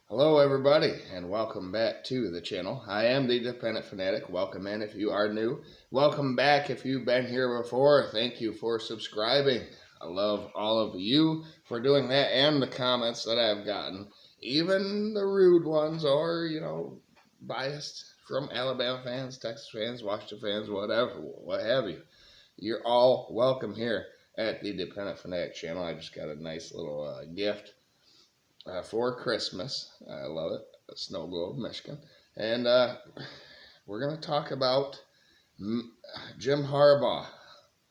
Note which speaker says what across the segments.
Speaker 1: Hello, everybody, and welcome back to the channel. I am the Dependent Fanatic. Welcome in if you are new. Welcome back if you've been here before. Thank you for subscribing. I love all of you for doing that and the comments that I've gotten, even the rude ones or, biased from Alabama fans, Texas fans, Washington fans, whatever, what have you. You're all welcome here at the Dependent Fanatic channel. I just got a nice little gift for Christmas. I love it. Snow Globe, Michigan. And we're going to talk about Jim Harbaugh.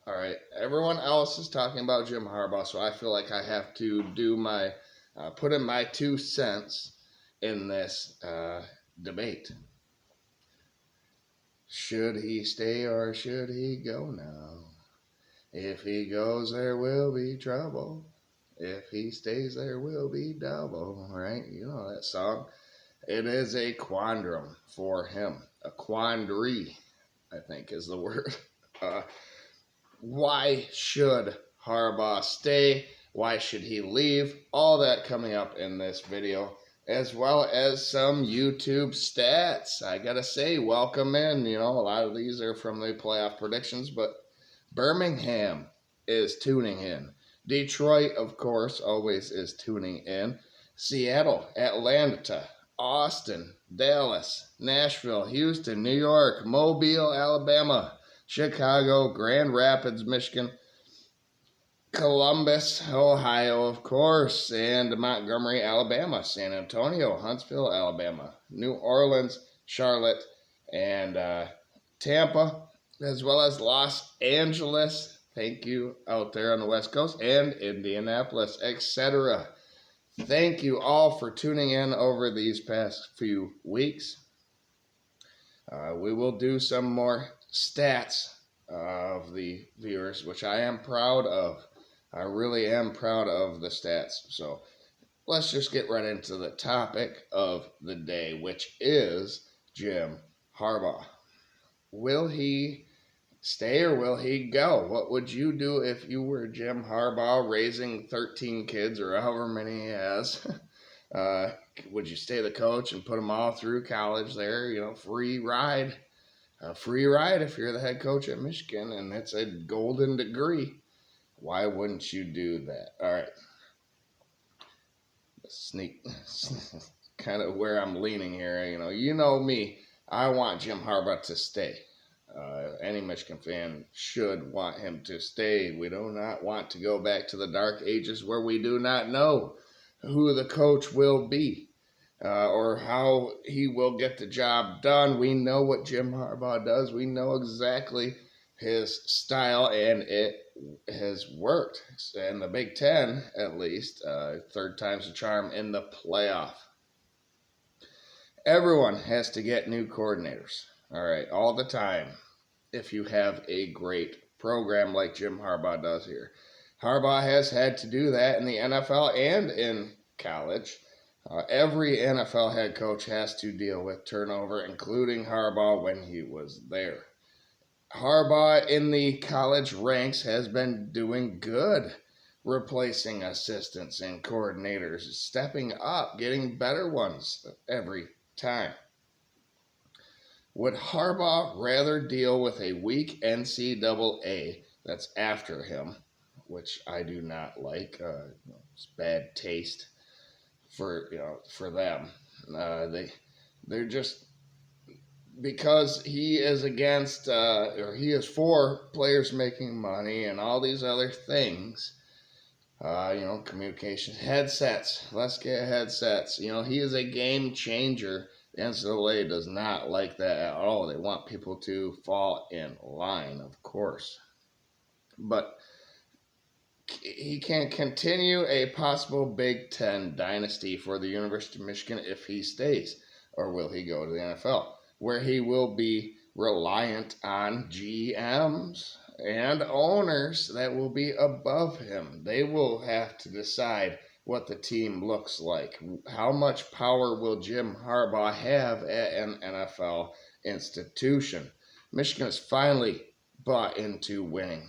Speaker 1: All right. Everyone else is talking about Jim Harbaugh, so I feel like I have to do put in my 2 cents in this debate. Should he stay or should he go now? If he goes, there will be trouble. If he stays, there will be double, right? You know that song. It is a quandrum for him. A quandary, I think is the word. Why should Harbaugh stay? Why should he leave? All that coming up in this video, as well as some YouTube stats. I gotta say, welcome in. A lot of these are from the playoff predictions, but Birmingham is tuning in. Detroit, of course, always is tuning in. Seattle, Atlanta, Austin, Dallas, Nashville, Houston, New York, Mobile, Alabama, Chicago, Grand Rapids, Michigan, Columbus, Ohio, of course, and Montgomery, Alabama, San Antonio, Huntsville, Alabama, New Orleans, Charlotte, and Tampa, as well as Los Angeles. Thank you out there on the West Coast, and Indianapolis, etc. Thank you all for tuning in over these past few weeks. We will do some more stats of the viewers, which I am proud of. I really am proud of the stats. So let's just get right into the topic of the day, which is Jim Harbaugh. Will he stay or will he go? What would you do if you were Jim Harbaugh raising 13 kids or however many he has? Would you stay the coach and put them all through college there? Free ride. A free ride if you're the head coach at Michigan and it's a golden degree. Why wouldn't you do that? All right. Sneak. Kind of where I'm leaning here. You know me. I want Jim Harbaugh to stay. Any Michigan fan should want him to stay. We do not want to go back to the dark ages where we do not know who the coach will be or how he will get the job done. We know what Jim Harbaugh does. We know exactly his style, and it has worked. In the Big Ten, at least, third time's the charm in the playoff. Everyone has to get new coordinators. All right, all the time, if you have a great program like Jim Harbaugh does here. Harbaugh has had to do that in the NFL and in college. Every NFL head coach has to deal with turnover, including Harbaugh when he was there. Harbaugh in the college ranks has been doing good, replacing assistants and coordinators, stepping up, getting better ones every time. Would Harbaugh rather deal with a weak NCAA that's after him, which I do not like? It's bad taste for them. They're just, because he is against or he is for players making money and all these other things. Communication headsets. Let's get headsets. He is a game changer. The NCAA does not like that at all. They want people to fall in line, of course. But he can continue a possible Big Ten dynasty for the University of Michigan if he stays. Or will he go to the NFL, where he will be reliant on GMs and owners that will be above him? They will have to decide what the team looks like. How much power will Jim Harbaugh have at an NFL institution? Michigan has finally bought into winning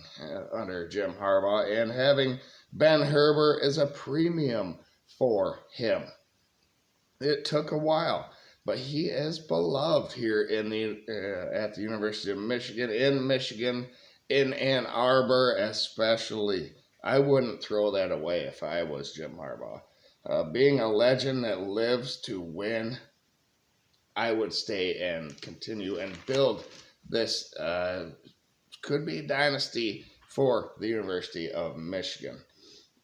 Speaker 1: under Jim Harbaugh, and having Ben Herbert is a premium for him. It took a while, but he is beloved here in the at the University of Michigan, in Ann Arbor especially. I wouldn't throw that away if I was Jim Harbaugh. Being a legend that lives to win, I would stay and continue and build this could be dynasty for the University of Michigan.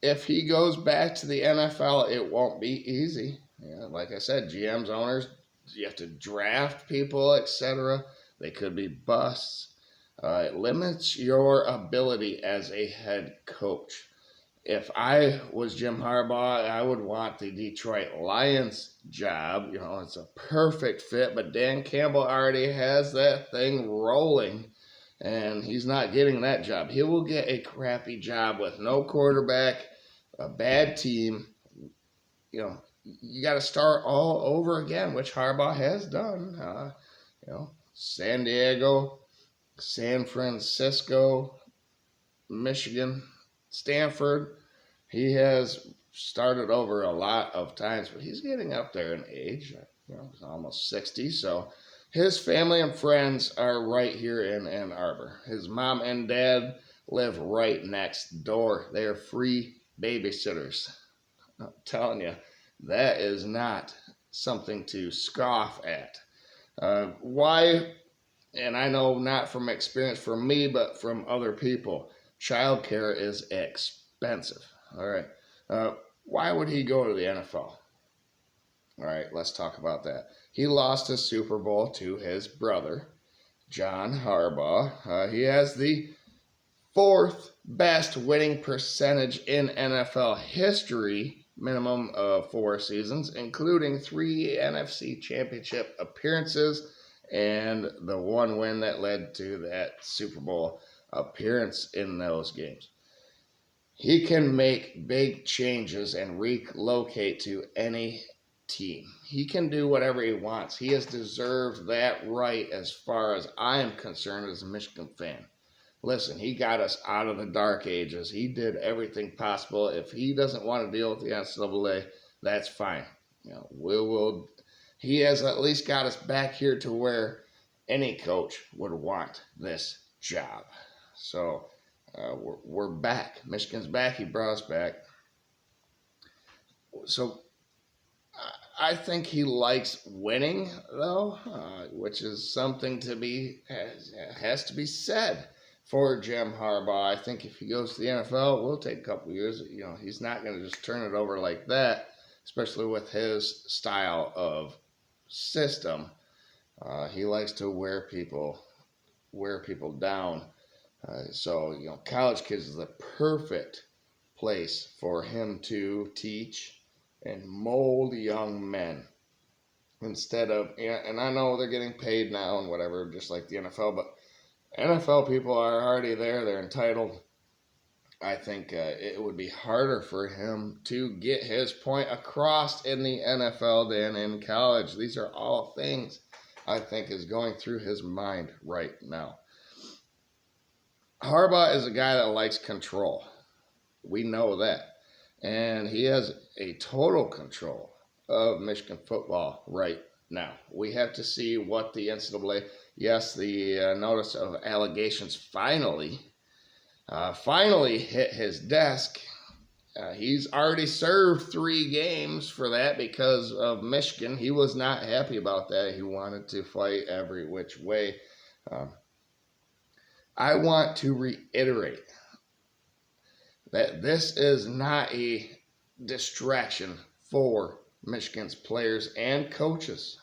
Speaker 1: If he goes back to the NFL, it won't be easy. Yeah, like I said, GMs, owners, you have to draft people, etc. They could be busts. It limits your ability as a head coach. If I was Jim Harbaugh, I would want the Detroit Lions job. You know, it's a perfect fit, but Dan Campbell already has that thing rolling, and he's not getting that job. He will get a crappy job with no quarterback, a bad team. You know, you got to start all over again, which Harbaugh has done. San Diego, San Francisco, Michigan, Stanford. He has started over a lot of times, but he's getting up there in age. He's almost 60, so his family and friends are right here in Ann Arbor. His mom and dad live right next door. They are free babysitters. I'm telling you, that is not something to scoff at. Why? And I know not from experience from me, but from other people, childcare is expensive. All right. Why would he go to the NFL? All right, let's talk about that. He lost his Super Bowl to his brother, John Harbaugh. He has the fourth best winning percentage in NFL history, minimum of 4 seasons, including 3 NFC championship appearances and the one win that led to that Super Bowl appearance in those games. He can make big changes and relocate to any team. He can do whatever he wants. He has deserved that right as far as I am concerned as a Michigan fan. Listen, he got us out of the dark ages. He did everything possible. If he doesn't want to deal with the NCAA, that's fine. He has at least got us back here to where any coach would want this job. So we're back. Michigan's back. He brought us back. So I think he likes winning, though, which is something has to be said for Jim Harbaugh. I think if he goes to the NFL, it will take a couple years. He's not going to just turn it over like that, especially with his style of system. He likes to wear people down. So college kids is the perfect place for him to teach and mold young men instead of, and I know they're getting paid now and whatever, just like the NFL, but NFL people are already there. They're entitled. I think it would be harder for him to get his point across in the NFL than in college. These are all things I think is going through his mind right now. Harbaugh is a guy that likes control. We know that. And he has a total control of Michigan football right now. We have to see what the NCAA, yes, the notice of allegations finally hit his desk. He's already served 3 games for that because of Michigan. He was not happy about that. He wanted to fight every which way. I want to reiterate that this is not a distraction for Michigan's players and coaches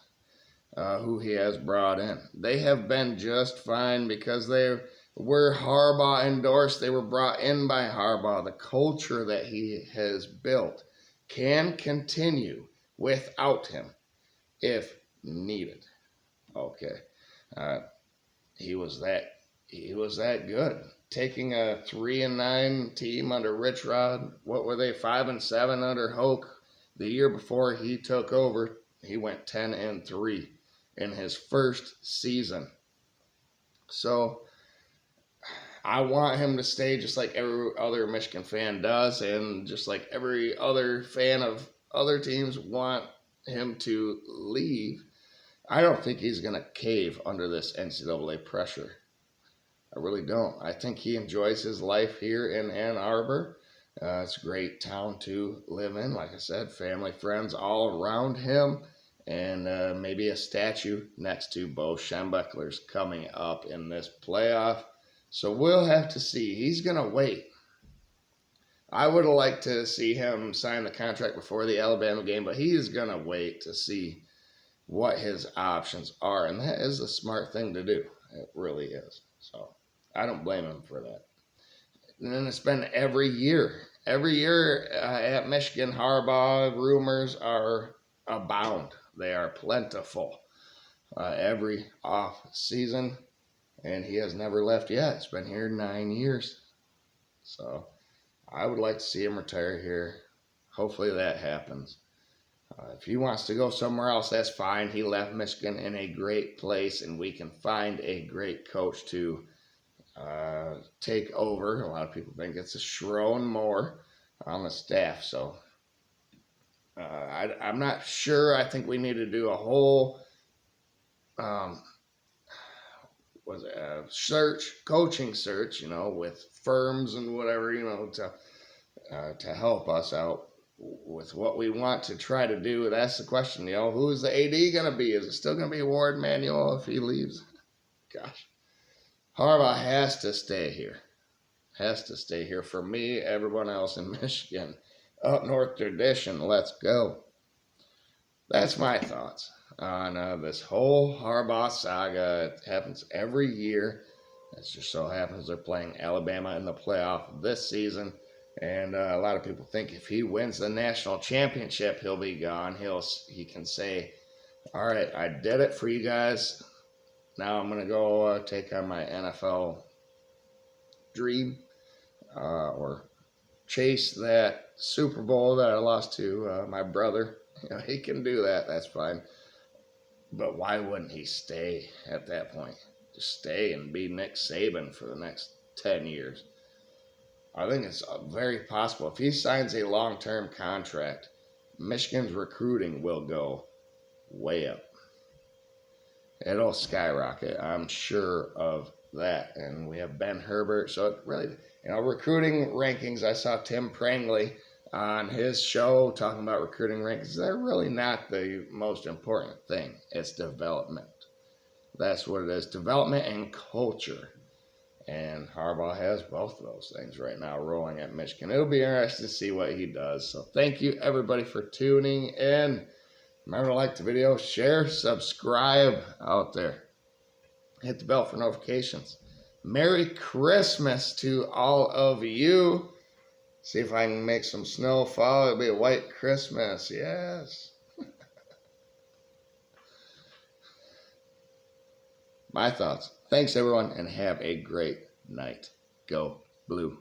Speaker 1: who he has brought in. They have been just fine because they were Harbaugh endorsed. They were brought in by Harbaugh. The culture that he has built can continue without him if needed. Okay. He was that good. Taking a 3-9 team under Rich Rod, what were they, 5-7 under Hoke? The year before he took over, he went 10-3 in his first season. So I want him to stay just like every other Michigan fan does, and just like every other fan of other teams want him to leave, I don't think he's going to cave under this NCAA pressure. I really don't. I think he enjoys his life here in Ann Arbor. It's a great town to live in. Like I said, family, friends all around him, and maybe a statue next to Bo Schembechler's coming up in this playoff. So we'll have to see. He's going to wait. I would have liked to see him sign the contract before the Alabama game, but he is going to wait to see what his options are, and that is a smart thing to do. It really is. So I don't blame him for that. And then it's been every year. Every year at Michigan, Harbaugh rumors are abound. They are plentiful every off season, and he has never left yet. It's been here 9 years. So I would like to see him retire here. Hopefully that happens. If he wants to go somewhere else, that's fine. He left Michigan in a great place, and we can find a great coach to take over. A lot of people think it's a Sharon Moore on the staff, so I'm not sure. I think we need to do a whole coaching search, with firms and whatever, to help us out with what we want to try to do. That's the question, who's the AD going to be? Is it still going to be Ward Manuel if he leaves? Gosh. Harbaugh has to stay here. Has to stay here for me, everyone else in Michigan. Up North tradition, let's go. That's my thoughts on this whole Harbaugh saga. It happens every year. It just so happens they're playing Alabama in the playoff this season. And a lot of people think if he wins the national championship, he'll be gone. He can say, all right, I did it for you guys. Now I'm going to go take on my NFL dream or chase that Super Bowl that I lost to my brother. He can do that. That's fine. But why wouldn't he stay at that point? Just stay and be Nick Saban for the next 10 years. I think it's very possible. If he signs a long-term contract, Michigan's recruiting will go way up. It'll skyrocket. I'm sure of that. And we have Ben Herbert. So it really, recruiting rankings, I saw Tim Prangley on his show talking about recruiting rankings. They're really not the most important thing. It's development. That's what it is. Development and culture. And Harbaugh has both of those things right now rolling at Michigan. It'll be interesting to see what he does. So thank you, everybody, for tuning in. Remember to like the video, share, subscribe out there. Hit the bell for notifications. Merry Christmas to all of you. See if I can make some snow fall. It'll be a white Christmas. Yes. My thoughts. Thanks, everyone, and have a great night. Go Blue.